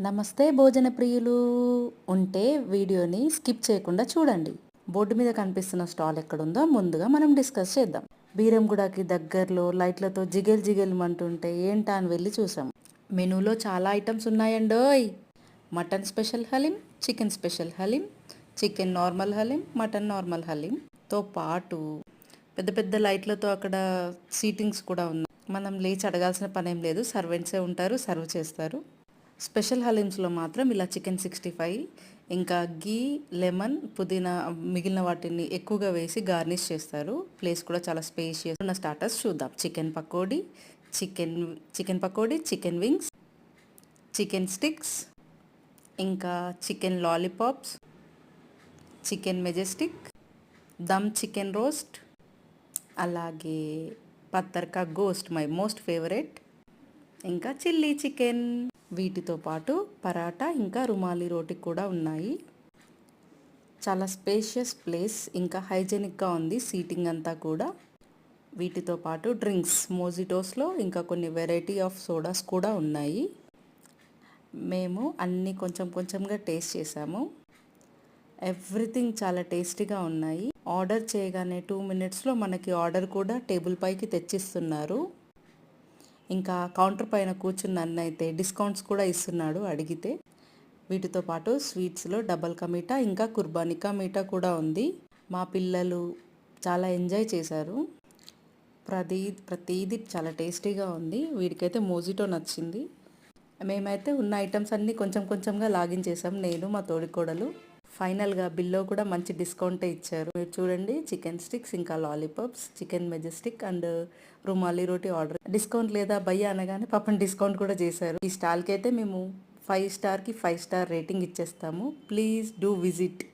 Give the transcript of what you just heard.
నమస్తే భోజన ప్రియులు. ఉంటే వీడియోని స్కిప్ చేయకుండా చూడండి. బోర్డు మీద కనిపిస్తున్న స్టాల్ ఎక్కడుందో ముందుగా మనం డిస్కస్ చేద్దాం. బీరంగూడకి దగ్గరలో లైట్లతో జిగేల్ జిగేల్మంటుంటే ఏంటా అని వెళ్ళి చూసాం. మెనూలో చాలా ఐటమ్స్ ఉన్నాయండోయ్. Mutton special haleem, chicken special haleem, chicken normal haleem, mutton normal హలీంతో పాటు పెద్ద పెద్ద లైట్లతో అక్కడ సీటింగ్స్ కూడా ఉన్నాయి. మనం లేచి అడగాల్సిన పనేం లేదు, సర్వెంట్సే ఉంటారు, సర్వ్ చేస్తారు. స్పెషల్ హలీమ్స్లో మాత్రం ఇలా చికెన్ 65 ఇంకా గీ, లెమన్, పుదీనా మిగిలిన వాటిని ఎక్కువగా వేసి గార్నిష్ చేస్తారు. ప్లేస్ కూడా చాలా స్పేషియస్ ఉన్న. స్టార్టర్స్ చూద్దాం. Chicken pakodi, chicken wings, chicken sticks, ఇంకా chicken lollipops, chicken majestic, dum chicken roast, అలాగే పత్తర్కా గోస్ట్ మై మోస్ట్ ఫేవరెట్, ఇంకా చిల్లీ చికెన్. వీటితో పాటు పరాటా ఇంకా రుమాలి రోటి కూడా ఉన్నాయి. చాలా స్పేషియస్ ప్లేస్, ఇంకా హైజెనిక్గా ఉంది సీటింగ్ అంతా కూడా. వీటితో పాటు డ్రింక్స్, మోజిటోస్లో ఇంకా కొన్ని వెరైటీ ఆఫ్ సోడాస్ కూడా ఉన్నాయి. మేము అన్నీ కొంచెం కొంచెంగా టేస్ట్ చేసాము. ఎవ్రీథింగ్ చాలా టేస్టీగా ఉన్నాయి. ఆర్డర్ చేయగానే 2 minutesలో మనకి ఆర్డర్ కూడా టేబుల్ పైకి తెచ్చిస్తున్నారు. ఇంకా కౌంటర్ పైన కూర్చున్న అన్న అయితే డిస్కౌంట్స్ కూడా ఇస్తున్నాడు అడిగితే. వీటితో పాటు స్వీట్స్లో డబల్ కా మీఠా ఇంకా కుర్బానికా మీఠా కూడా ఉంది. మా పిల్లలు చాలా ఎంజాయ్ చేశారు. ప్రతిదీ చాలా టేస్టీగా ఉంది. వీడికైతే మోజిటో నచ్చింది. మేమైతే ఉన్న ఐటమ్స్ అన్నీ కొంచెం కొంచెంగా లాగించేసాం, నేను మా తోడికోడలు. ఫైనల్గా బిల్లో కూడా మంచి డిస్కౌంటే ఇచ్చారు. మీరు చూడండి, చికెన్ స్టిక్స్ ఇంకా lollipops, chicken Majestic and rumali roti order. Discount లేదా భయ్య అనగానే పాపం డిస్కౌంట్ కూడా చేశారు. ఈ స్టాల్కి అయితే మేము 5 స్టార్కి 5 స్టార్ రేటింగ్ ఇచ్చేస్తాము. Please do visit.